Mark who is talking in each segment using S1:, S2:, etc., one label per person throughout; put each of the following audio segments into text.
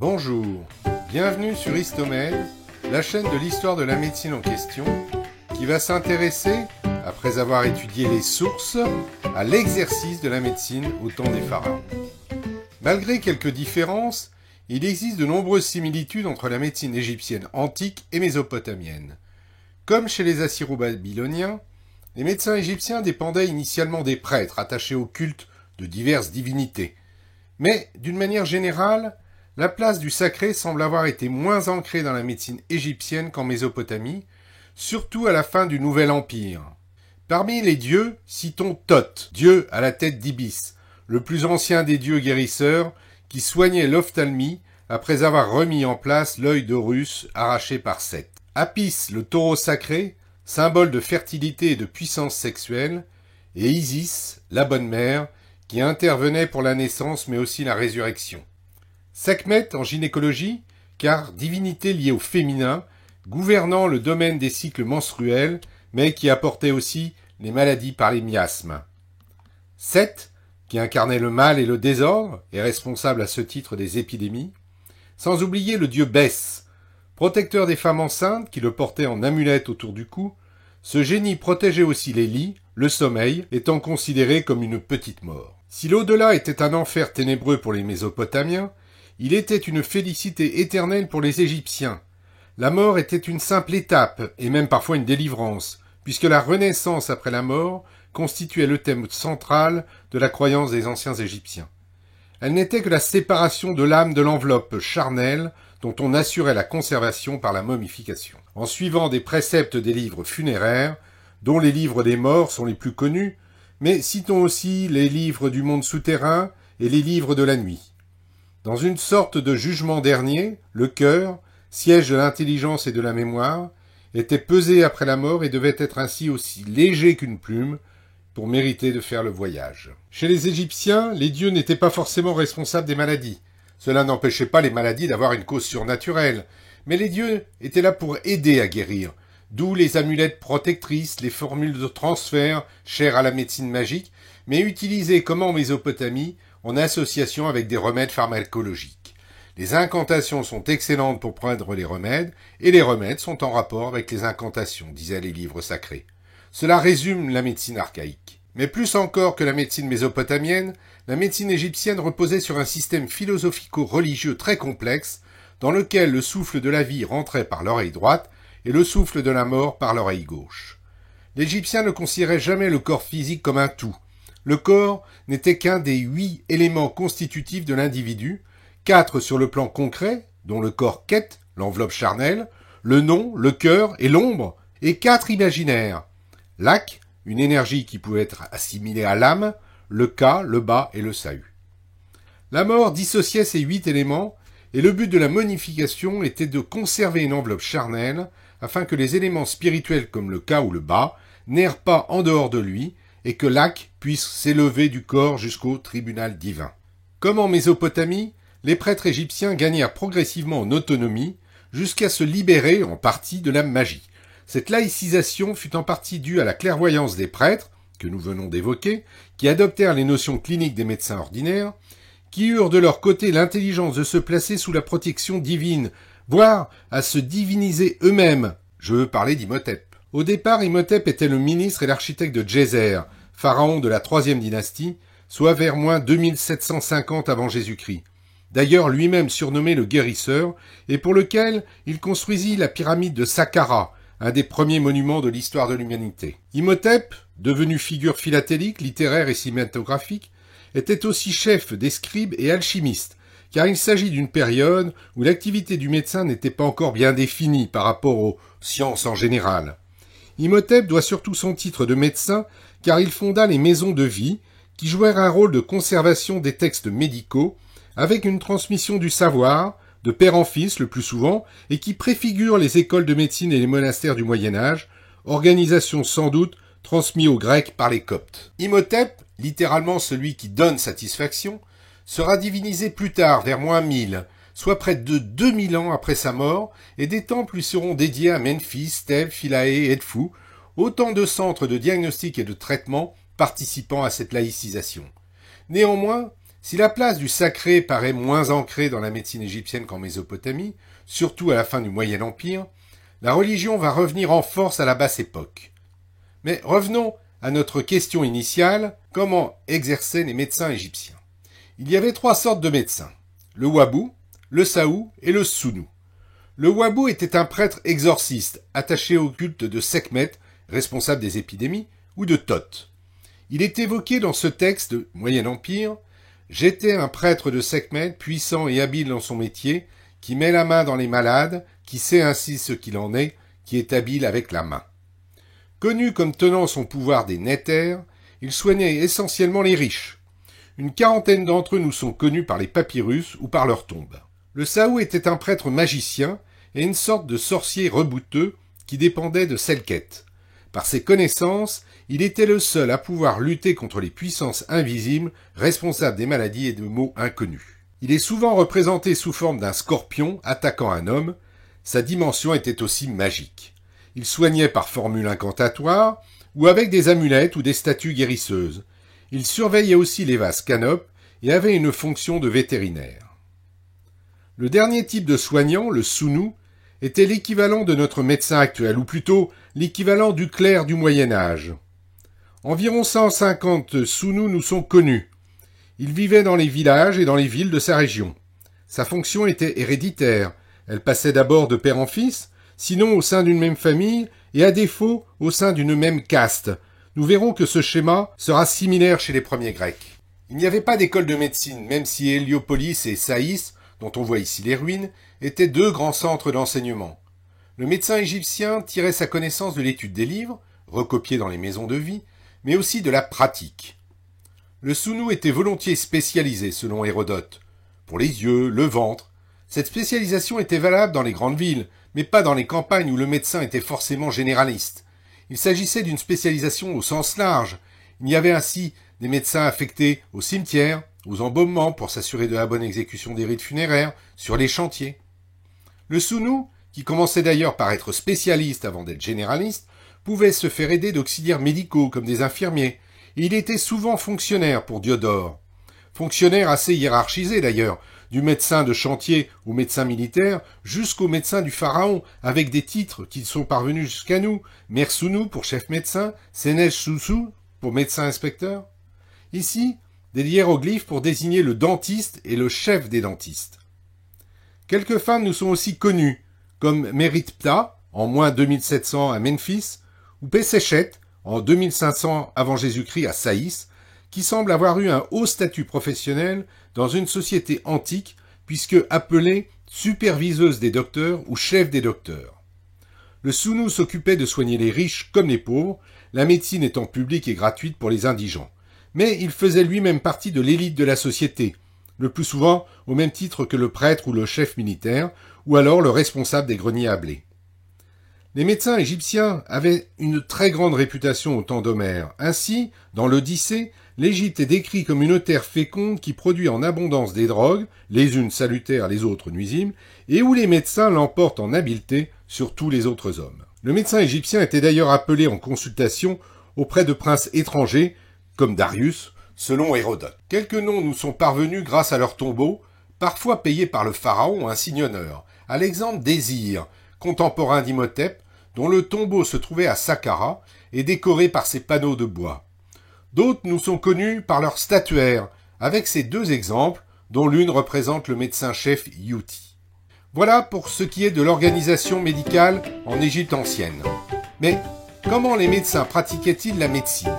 S1: Bonjour, bienvenue sur Histomède, la chaîne de l'histoire de la médecine en question, qui va s'intéresser, après avoir étudié les sources, à l'exercice de la médecine au temps des pharaons. Malgré quelques différences, il existe de nombreuses similitudes entre la médecine égyptienne antique et mésopotamienne. Comme chez les Assyro-Babyloniens, les médecins égyptiens dépendaient initialement des prêtres attachés au culte de diverses divinités. Mais, d'une manière générale, la place du sacré semble avoir été moins ancrée dans la médecine égyptienne qu'en Mésopotamie, surtout à la fin du Nouvel Empire. Parmi les dieux, citons Thoth, dieu à la tête d'Ibis, le plus ancien des dieux guérisseurs, qui soignait l'ophtalmie après avoir remis en place l'œil d'Horus arraché par Seth. Apis, le taureau sacré, symbole de fertilité et de puissance sexuelle, et Isis, la bonne mère, qui intervenait pour la naissance mais aussi la résurrection. Sekhmet en gynécologie, car divinité liée au féminin, gouvernant le domaine des cycles menstruels, mais qui apportait aussi les maladies par les miasmes. Seth, qui incarnait le mal et le désordre, est responsable à ce titre des épidémies, sans oublier le dieu Bès, protecteur des femmes enceintes qui le portaient en amulette autour du cou. Ce génie protégeait aussi les lits, le sommeil étant considéré comme une petite mort. Si l'au-delà était un enfer ténébreux pour les Mésopotamiens, il était une félicité éternelle pour les Égyptiens. La mort était une simple étape, et même parfois une délivrance, puisque la renaissance après la mort constituait le thème central de la croyance des anciens Égyptiens. Elle n'était que la séparation de l'âme de l'enveloppe charnelle dont on assurait la conservation par la momification. En suivant des préceptes des livres funéraires, dont les livres des morts sont les plus connus, mais citons aussi les livres du monde souterrain et les livres de la nuit. Dans une sorte de jugement dernier, le cœur, siège de l'intelligence et de la mémoire, était pesé après la mort et devait être ainsi aussi léger qu'une plume pour mériter de faire le voyage. Chez les Égyptiens, les dieux n'étaient pas forcément responsables des maladies. Cela n'empêchait pas les maladies d'avoir une cause surnaturelle, mais les dieux étaient là pour aider à guérir, d'où les amulettes protectrices, les formules de transfert chères à la médecine magique, mais utilisées comme en Mésopotamie, en association avec des remèdes pharmacologiques. Les incantations sont excellentes pour prendre les remèdes, et les remèdes sont en rapport avec les incantations, disaient les livres sacrés. Cela résume la médecine archaïque. Mais plus encore que la médecine mésopotamienne, la médecine égyptienne reposait sur un système philosophico-religieux très complexe, dans lequel le souffle de la vie rentrait par l'oreille droite et le souffle de la mort par l'oreille gauche. L'Égyptien ne considérait jamais le corps physique comme un tout. Le corps n'était qu'un des 8 éléments constitutifs de l'individu, 4 sur le plan concret, dont le corps Ket, l'enveloppe charnelle, le nom, le cœur et l'ombre, et 4 imaginaires. L'Ak, une énergie qui pouvait être assimilée à l'âme, le Ka, le Ba et le Sahu. La mort dissociait ces 8 éléments, et le but de la monification était de conserver une enveloppe charnelle, afin que les éléments spirituels comme le Ka ou le Ba n'errent pas en dehors de lui, et que l'Ak puisse s'élever du corps jusqu'au tribunal divin. Comme en Mésopotamie, les prêtres égyptiens gagnèrent progressivement en autonomie, jusqu'à se libérer en partie de la magie. Cette laïcisation fut en partie due à la clairvoyance des prêtres, que nous venons d'évoquer, qui adoptèrent les notions cliniques des médecins ordinaires, qui eurent de leur côté l'intelligence de se placer sous la protection divine, voire à se diviniser eux-mêmes. Je veux parler d'Imhotep. Au départ, Imhotep était le ministre et l'architecte de Djéser, pharaon de la 3e dynastie, soit vers moins 2750 avant Jésus-Christ. D'ailleurs lui-même surnommé le guérisseur, et pour lequel il construisit la pyramide de Saqqara, un des premiers monuments de l'histoire de l'humanité. Imhotep, devenu figure philatélique, littéraire et cinématographique, était aussi chef des scribes et alchimistes, car il s'agit d'une période où l'activité du médecin n'était pas encore bien définie par rapport aux sciences en général. Imhotep doit surtout son titre de médecin, car il fonda les maisons de vie, qui jouèrent un rôle de conservation des textes médicaux, avec une transmission du savoir, de père en fils le plus souvent, et qui préfigurent les écoles de médecine et les monastères du Moyen-Âge, organisation sans doute transmise aux Grecs par les Coptes. Imhotep, littéralement celui qui donne satisfaction, sera divinisé plus tard, vers moins 1000, soit près de 2000 ans après sa mort, et des temples lui seront dédiés à Memphis, Thèbes, Philae et Edfou, autant de centres de diagnostic et de traitement participant à cette laïcisation. Néanmoins, Si la place du sacré paraît moins ancrée dans la médecine égyptienne qu'en Mésopotamie, surtout à la fin du Moyen Empire, la religion va revenir en force à la basse époque. Mais revenons à notre question initiale, comment exerçaient les médecins égyptiens? Il y avait 3 sortes de médecins, le wabou, le saou et le sounou. Le wabou était un prêtre exorciste attaché au culte de Sekhmet, responsable des épidémies, ou de Thoth. Il est évoqué dans ce texte Moyen Empire: « J'étais un prêtre de Sekhmet, puissant et habile dans son métier, qui met la main dans les malades, qui sait ainsi ce qu'il en est, qui est habile avec la main. » Connu comme tenant son pouvoir des néthers, il soignait essentiellement les riches. Une 40aine d'entre eux nous sont connus par les papyrus ou par leurs tombes. Le saou était un prêtre magicien et une sorte de sorcier rebouteux qui dépendait de Selket. Par ses connaissances, il était le seul à pouvoir lutter contre les puissances invisibles responsables des maladies et de maux inconnus. Il est souvent représenté sous forme d'un scorpion attaquant un homme. Sa dimension était aussi magique. Il soignait par formule incantatoire ou avec des amulettes ou des statues guérisseuses. Il surveillait aussi les vases canopes et avait une fonction de vétérinaire. Le dernier type de soignant, le sounou, était l'équivalent de notre médecin actuel, ou plutôt l'équivalent du clerc du Moyen-Âge. Environ 150 sounous nous sont connus. Il vivait dans les villages et dans les villes de sa région. Sa fonction était héréditaire. Elle passait d'abord de père en fils, sinon au sein d'une même famille, et à défaut au sein d'une même caste. Nous verrons que ce schéma sera similaire chez les premiers Grecs. Il n'y avait pas d'école de médecine, même si Héliopolis et Saïs, dont on voit ici les ruines, étaient 2 grands centres d'enseignement. Le médecin égyptien tirait sa connaissance de l'étude des livres, recopiés dans les maisons de vie, mais aussi de la pratique. Le sounou était volontiers spécialisé, selon Hérodote, pour les yeux, le ventre. Cette spécialisation était valable dans les grandes villes, mais pas dans les campagnes où le médecin était forcément généraliste. Il s'agissait d'une spécialisation au sens large. Il y avait ainsi des médecins affectés au cimetière, aux embaumements pour s'assurer de la bonne exécution des rites funéraires, sur les chantiers. Le sounou, qui commençait d'ailleurs par être spécialiste avant d'être généraliste, pouvait se faire aider d'auxiliaires médicaux comme des infirmiers, et il était souvent fonctionnaire pour Diodore. Fonctionnaire assez hiérarchisé d'ailleurs, du médecin de chantier au médecin militaire jusqu'au médecin du pharaon, avec des titres qui sont parvenus jusqu'à nous: Mersounou pour chef médecin, Sénej Soussou pour médecin inspecteur. Ici, des hiéroglyphes pour désigner le dentiste et le chef des dentistes. Quelques femmes nous sont aussi connues, comme Méritptah, en moins 2700 à Memphis, ou Péséchet, en 2500 avant Jésus-Christ à Saïs, qui semble avoir eu un haut statut professionnel dans une société antique, puisque appelée superviseuse des docteurs ou chef des docteurs. Le sounou s'occupait de soigner les riches comme les pauvres, la médecine étant publique et gratuite pour les indigents. Mais il faisait lui-même partie de l'élite de la société, le plus souvent au même titre que le prêtre ou le chef militaire, ou alors le responsable des greniers à blé. Les médecins égyptiens avaient une très grande réputation au temps d'Homère. Ainsi, dans l'Odyssée, l'Égypte est décrite comme une terre féconde qui produit en abondance des drogues, les unes salutaires, les autres nuisibles, et où les médecins l'emportent en habileté sur tous les autres hommes. Le médecin égyptien était d'ailleurs appelé en consultation auprès de princes étrangers, comme Darius, selon Hérodote. Quelques noms nous sont parvenus grâce à leurs tombeaux, parfois payés par le pharaon, un signe-honneur, à l'exemple d'Hésir, contemporain d'Imhotep, dont le tombeau se trouvait à Saqqara et décoré par ses panneaux de bois. D'autres nous sont connus par leurs statuaires, avec ces 2 exemples, dont l'une représente le médecin-chef Youti. Voilà pour ce qui est de l'organisation médicale en Égypte ancienne. Mais comment les médecins pratiquaient-ils la médecine?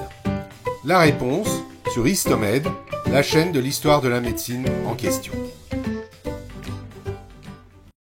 S1: La réponse sur Histomed, la chaîne de l'histoire de la médecine en question.